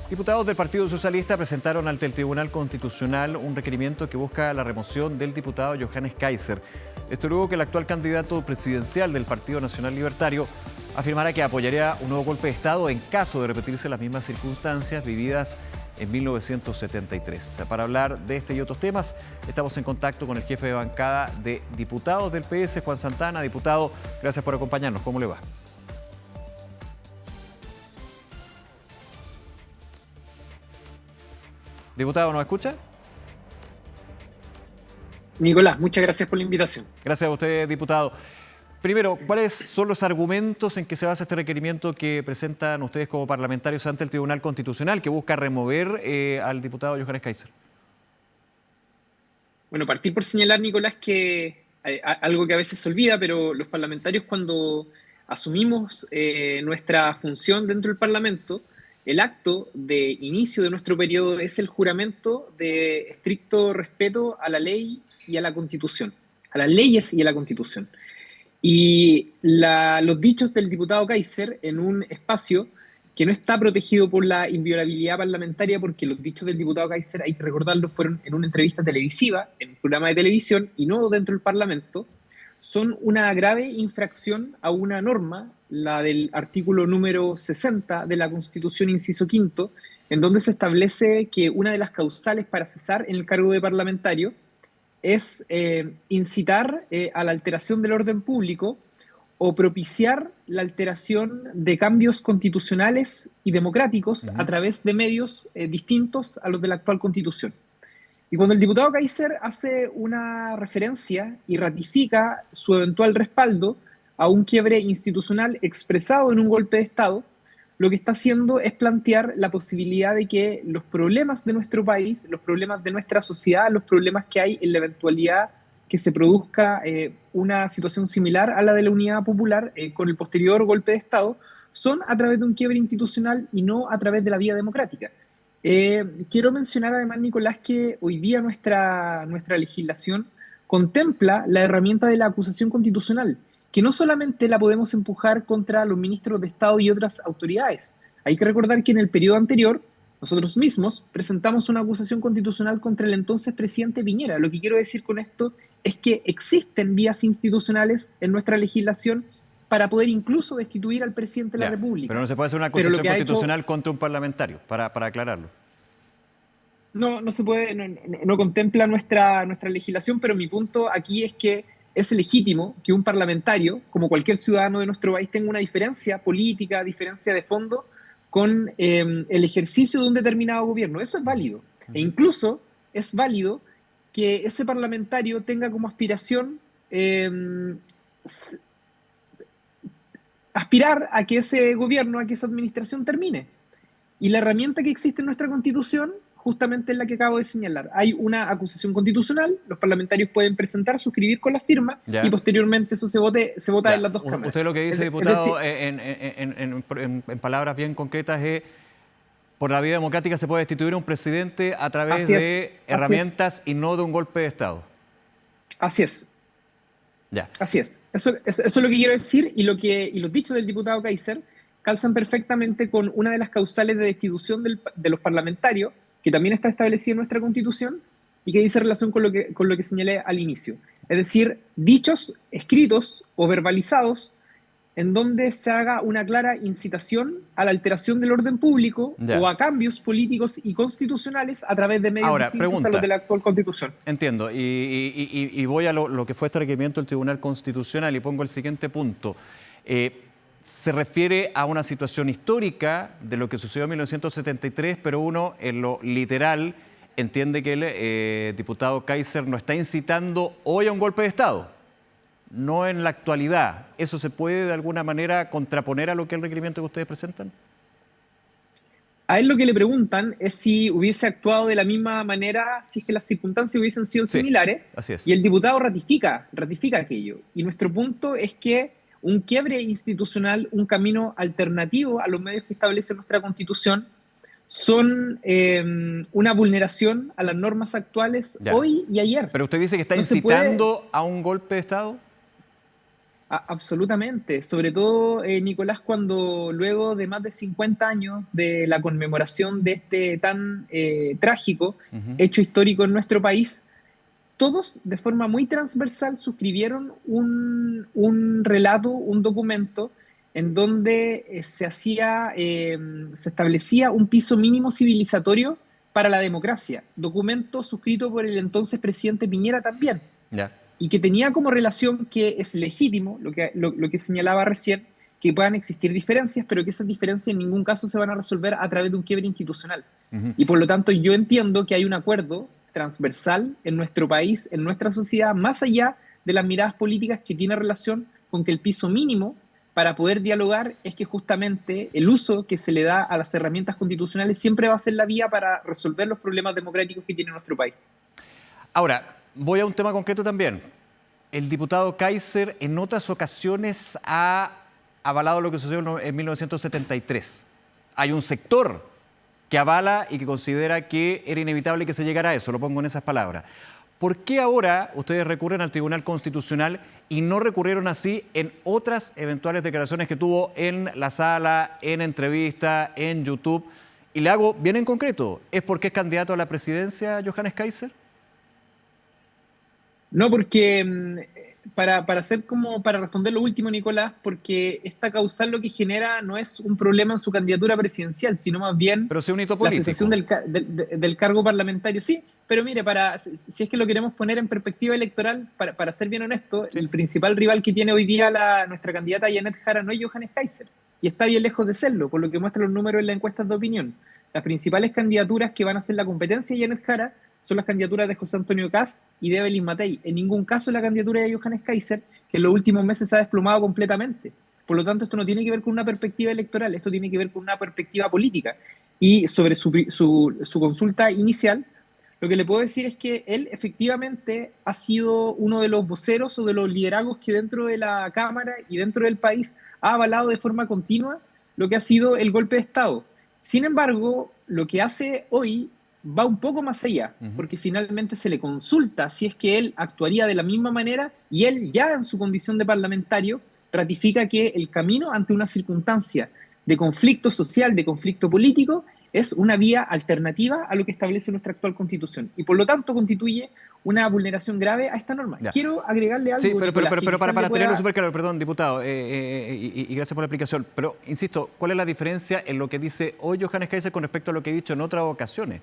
Diputados del Partido Socialista presentaron ante el Tribunal Constitucional un requerimiento que busca la remoción del diputado Johannes Kaiser. Esto luego que el actual candidato presidencial del Partido Nacional Libertario afirmara que apoyaría un nuevo golpe de Estado en caso de repetirse las mismas circunstancias vividas en 1973. Para hablar de este y otros temas, estamos en contacto con el jefe de bancada de diputados del PS, Juan Santana. Diputado, gracias por acompañarnos. ¿Cómo le va? Diputado, ¿nos escucha? Nicolás, muchas gracias por la invitación. Gracias a usted, diputado. Primero, ¿cuáles son los argumentos en que se basa este requerimiento que presentan ustedes como parlamentarios ante el Tribunal Constitucional que busca remover al diputado Johannes Kaiser? Bueno, partir por señalar, Nicolás, que algo que a veces se olvida, pero los parlamentarios cuando asumimos nuestra función dentro del Parlamento, el acto de inicio de nuestro periodo es el juramento de estricto respeto a la ley y a la Constitución, a las leyes y a la Constitución. Y los dichos del diputado Kaiser en un espacio que no está protegido por la inviolabilidad parlamentaria, porque los dichos del diputado Kaiser, hay que recordarlo, fueron en una entrevista televisiva, en un programa de televisión y no dentro del Parlamento, son una grave infracción a una norma, la del artículo número 60 de la Constitución, inciso quinto, en donde se establece que una de las causales para cesar en el cargo de parlamentario es incitar a la alteración del orden público o propiciar la alteración de cambios constitucionales y democráticos a través de medios distintos a los de la actual Constitución. Y cuando el diputado Kaiser hace una referencia y ratifica su eventual respaldo a un quiebre institucional expresado en un golpe de Estado, lo que está haciendo es plantear la posibilidad de que los problemas de nuestro país, los problemas de nuestra sociedad, los problemas que hay en la eventualidad que se produzca una situación similar a la de la Unidad Popular con el posterior golpe de Estado, son a través de un quiebre institucional y no a través de la vía democrática. Quiero mencionar además, Nicolás, que hoy día nuestra legislación contempla la herramienta de la acusación constitucional, que no solamente la podemos empujar contra los ministros de Estado y otras autoridades. Hay que recordar que en el periodo anterior, nosotros mismos presentamos una acusación constitucional contra el entonces presidente Piñera. Lo que quiero decir con esto es que existen vías institucionales en nuestra legislación para poder incluso destituir al presidente de la República. Pero no se puede hacer una acusación constitucional contra un parlamentario, para aclararlo. No se puede, no contempla nuestra legislación, pero mi punto aquí es que es legítimo que un parlamentario, como cualquier ciudadano de nuestro país, tenga una diferencia política, diferencia de fondo con el ejercicio de un determinado gobierno. Eso es válido. E incluso es válido que ese parlamentario tenga como aspiración aspirar a que ese gobierno, a que esa administración termine. Y la herramienta que existe en nuestra Constitución justamente es la que acabo de señalar. Hay una acusación constitucional, los parlamentarios pueden presentar, suscribir con la firma y posteriormente eso se vota en las dos cámaras. Usted lo que dice, diputado, en palabras bien concretas es: por la vía democrática se puede destituir a un presidente a través de herramientas y no de un golpe de Estado. Así es. Ya. Así es. Eso es lo que quiero decir, y los dichos del diputado Kaiser calzan perfectamente con una de las causales de destitución de los parlamentarios, que también está establecida en nuestra Constitución y que dice relación con lo que señalé al inicio. Es decir, dichos escritos o verbalizados en donde se haga una clara incitación a la alteración del orden público o a cambios políticos y constitucionales a través de medios distintos a los de la actual Constitución. Entiendo. Y voy a lo que fue este requerimiento del Tribunal Constitucional y pongo el siguiente punto. Se refiere a una situación histórica de lo que sucedió en 1973, pero uno en lo literal entiende que el diputado Kaiser no está incitando hoy a un golpe de Estado, no en la actualidad. ¿Eso se puede de alguna manera contraponer a lo que es el requerimiento que ustedes presentan? A él lo que le preguntan es si hubiese actuado de la misma manera si es que las circunstancias hubiesen sido similares. Así es. Y el diputado ratifica aquello. Y nuestro punto es que un quiebre institucional, un camino alternativo a los medios que establece nuestra Constitución, son una vulneración a las normas actuales hoy y ayer. Pero usted dice que está incitando a un golpe de Estado. Absolutamente, sobre todo, Nicolás, cuando luego de más de 50 años de la conmemoración de este tan trágico hecho histórico en nuestro país, todos de forma muy transversal suscribieron un relato, un documento en donde se establecía un piso mínimo civilizatorio para la democracia, documento suscrito por el entonces presidente Piñera también. Ya. Y que tenía como relación que es legítimo, lo que señalaba recién, que puedan existir diferencias, pero que esas diferencias en ningún caso se van a resolver a través de un quiebre institucional. Y por lo tanto yo entiendo que hay un acuerdo transversal en nuestro país, en nuestra sociedad, más allá de las miradas políticas, que tiene relación con que el piso mínimo para poder dialogar es que justamente el uso que se le da a las herramientas constitucionales siempre va a ser la vía para resolver los problemas democráticos que tiene nuestro país. Ahora, voy a un tema concreto también. El diputado Kaiser en otras ocasiones ha avalado lo que sucedió en 1973. Hay un sector que avala y que considera que era inevitable que se llegara a eso, lo pongo en esas palabras. ¿Por qué ahora ustedes recurren al Tribunal Constitucional y no recurrieron así en otras eventuales declaraciones que tuvo en la sala, en entrevista, en YouTube? Y le hago bien en concreto, ¿es porque es candidato a la presidencia Johannes Kaiser? No, porque para responder lo último, Nicolás, porque esta causal lo que genera no es un problema en su candidatura presidencial, sino más bien pero sí un hito la político. cesación del cargo parlamentario. Sí, pero mire, si es que lo queremos poner en perspectiva electoral, para ser bien honesto, sí, el principal rival que tiene hoy día nuestra candidata Janet Jara no es Johannes Kaiser, y está bien lejos de serlo, por lo que muestran los números en las encuestas de opinión. Las principales candidaturas que van a hacer la competencia de Janet Jara son las candidaturas de José Antonio Kast y de Evelyn Matei. En ningún caso la candidatura de Johannes Kaiser, que en los últimos meses se ha desplomado completamente. Por lo tanto, esto no tiene que ver con una perspectiva electoral, esto tiene que ver con una perspectiva política. Y sobre su consulta inicial, lo que le puedo decir es que él efectivamente ha sido uno de los voceros o de los liderazgos que dentro de la Cámara y dentro del país ha avalado de forma continua lo que ha sido el golpe de Estado. Sin embargo, lo que hace hoy va un poco más allá, porque finalmente se le consulta si es que él actuaría de la misma manera, y él ya en su condición de parlamentario ratifica que el camino ante una circunstancia de conflicto social, de conflicto político, es una vía alternativa a lo que establece nuestra actual Constitución, y por lo tanto constituye una vulneración grave a esta norma. Ya. Quiero agregarle algo. Sí, pero para tenerlo súper claro, perdón, diputado, y gracias por la explicación, pero insisto, ¿cuál es la diferencia en lo que dice hoy Johannes Kaiser con respecto a lo que ha dicho en otras ocasiones?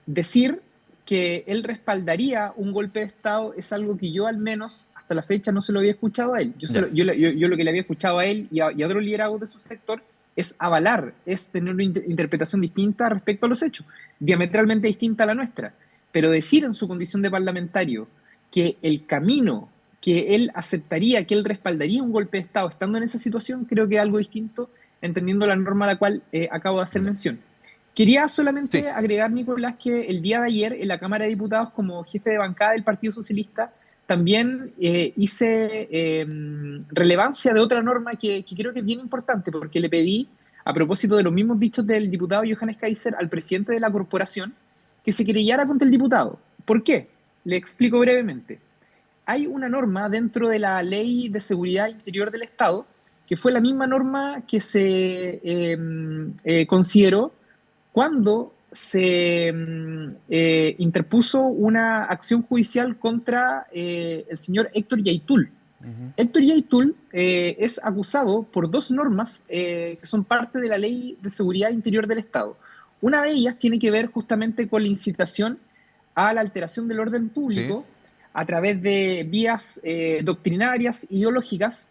Decir que él respaldaría un golpe de Estado es algo que yo al menos hasta la fecha no se lo había escuchado a él. Yo lo que le había escuchado a él y a otros liderazgos de su sector es avalar, es tener una interpretación distinta respecto a los hechos, diametralmente distinta a la nuestra. Pero decir en su condición de parlamentario que el camino que él aceptaría, que él respaldaría un golpe de Estado estando en esa situación, creo que es algo distinto, entendiendo la norma a la cual acabo de hacer mención. Quería solamente agregar, Nicolás, que el día de ayer en la Cámara de Diputados, como jefe de bancada del Partido Socialista, también hice relevancia de otra norma que creo que es bien importante, porque le pedí, a propósito de los mismos dichos del diputado Johannes Kaiser al presidente de la corporación, que se querellara contra el diputado. ¿Por qué? Le explico brevemente. Hay una norma dentro de la Ley de Seguridad Interior del Estado, que fue la misma norma que se consideró cuando se interpuso una acción judicial contra el señor Héctor Yaitul. Héctor Yaitul es acusado por dos normas que son parte de la Ley de Seguridad Interior del Estado. Una de ellas tiene que ver justamente con la incitación a la alteración del orden público a través de vías doctrinarias, ideológicas,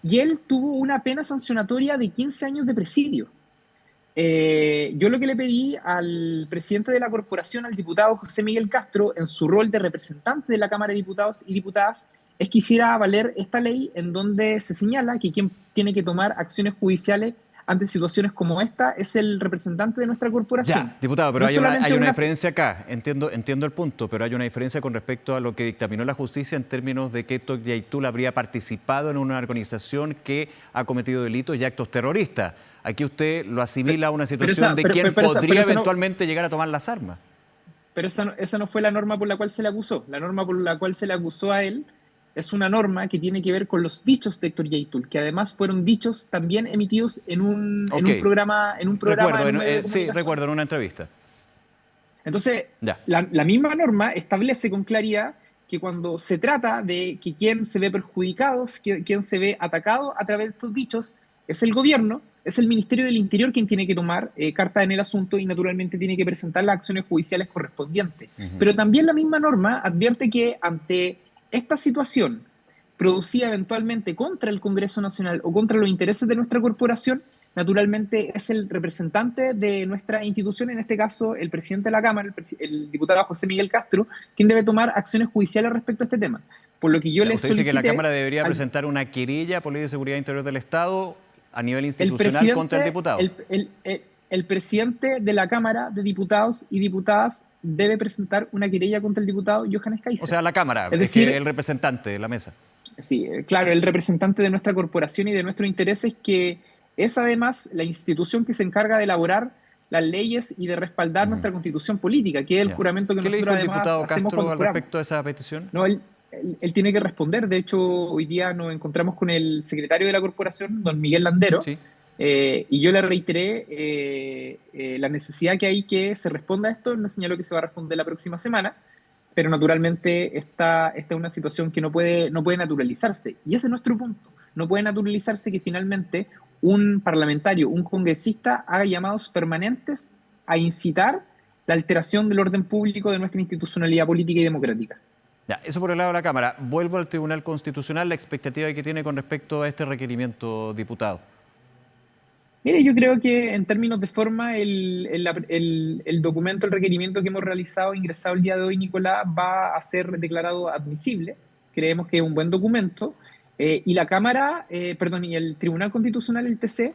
y él tuvo una pena sancionatoria de 15 años de presidio. Yo lo que le pedí al presidente de la corporación, al diputado José Miguel Castro, en su rol de representante de la Cámara de Diputados y Diputadas, es que hiciera valer esta ley en donde se señala que quien tiene que tomar acciones judiciales ante situaciones como esta es el representante de nuestra corporación. Ya, diputado, pero no hay una diferencia acá, entiendo el punto, pero hay una diferencia con respecto a lo que dictaminó la justicia en términos de que Héctor Yaitul habría participado en una organización que ha cometido delitos y actos terroristas. Aquí usted lo asimila a una situación de quien podría eventualmente llegar a tomar las armas. Pero esa no fue la norma por la cual se le acusó. La norma por la cual se le acusó a él es una norma que tiene que ver con los dichos de Héctor Yaitul, que además fueron dichos también emitidos en un programa, Recuerdo, en un medio de sí, comunicación. recuerdo, en una entrevista. Entonces, la misma norma establece con claridad que cuando se trata de que quien se ve perjudicado, quien se ve atacado a través de estos dichos, es el gobierno, es el Ministerio del Interior quien tiene que tomar carta en el asunto y naturalmente tiene que presentar las acciones judiciales correspondientes. Pero también la misma norma advierte que ante esta situación producida eventualmente contra el Congreso Nacional o contra los intereses de nuestra corporación, naturalmente es el representante de nuestra institución, en este caso el presidente de la Cámara, el diputado José Miguel Castro, quien debe tomar acciones judiciales respecto a este tema. Por lo que yo les solicité... Usted dice que la Cámara debería presentar una querella por Ley de Seguridad Interior del Estado a nivel institucional contra el diputado. El presidente de la Cámara de Diputados y Diputadas debe presentar una querella contra el diputado Johannes Kaiser. O sea, la Cámara, es decir, el representante de la mesa. Sí, claro, el representante de nuestra corporación y de nuestros intereses, que es además la institución que se encarga de elaborar las leyes y de respaldar nuestra constitución política, que es el juramento que nosotros además hacemos. ¿Qué le dijo el diputado Castro al respecto de esa petición? No, él tiene que responder. De hecho, hoy día nos encontramos con el secretario de la corporación, don Miguel Landero, sí. Y yo le reiteré la necesidad que hay que se responda a esto. Él me señaló que se va a responder la próxima semana, pero naturalmente esta es una situación que no puede naturalizarse. Y ese es nuestro punto. No puede naturalizarse que finalmente un parlamentario, un congresista, haga llamados permanentes a incitar la alteración del orden público de nuestra institucionalidad política y democrática. Ya, eso por el lado de la Cámara. Vuelvo al Tribunal Constitucional, la expectativa que tiene con respecto a este requerimiento, diputado. Mire, yo creo que en términos de forma, el documento, el requerimiento que hemos realizado, ingresado el día de hoy, Nicolás, va a ser declarado admisible. Creemos que es un buen documento. Y la Cámara, y el Tribunal Constitucional, el TC,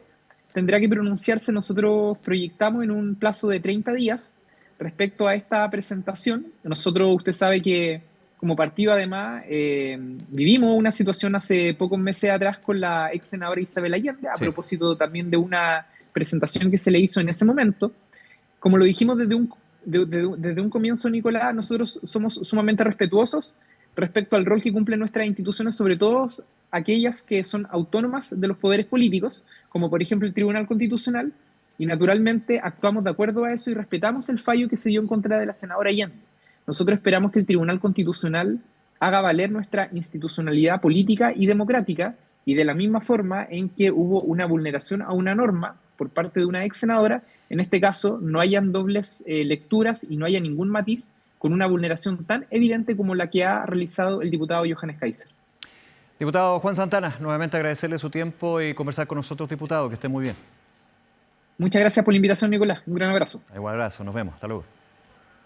tendrá que pronunciarse. Nosotros proyectamos en un plazo de 30 días respecto a esta presentación. Nosotros, usted sabe que como partido, además, vivimos una situación hace pocos meses atrás con la ex senadora Isabel Allende, a propósito también de una presentación que se le hizo en ese momento. Como lo dijimos desde un comienzo, Nicolás, nosotros somos sumamente respetuosos respecto al rol que cumplen nuestras instituciones, sobre todo aquellas que son autónomas de los poderes políticos, como por ejemplo el Tribunal Constitucional, y naturalmente actuamos de acuerdo a eso y respetamos el fallo que se dio en contra de la senadora Allende. Nosotros esperamos que el Tribunal Constitucional haga valer nuestra institucionalidad política y democrática, y de la misma forma en que hubo una vulneración a una norma por parte de una ex senadora, en este caso no hayan dobles lecturas y no haya ningún matiz con una vulneración tan evidente como la que ha realizado el diputado Johannes Kaiser. Diputado Juan Santana, nuevamente agradecerle su tiempo y conversar con nosotros, diputado. Que esté muy bien. Muchas gracias por la invitación, Nicolás. Un gran abrazo. Igual abrazo, nos vemos. Hasta luego.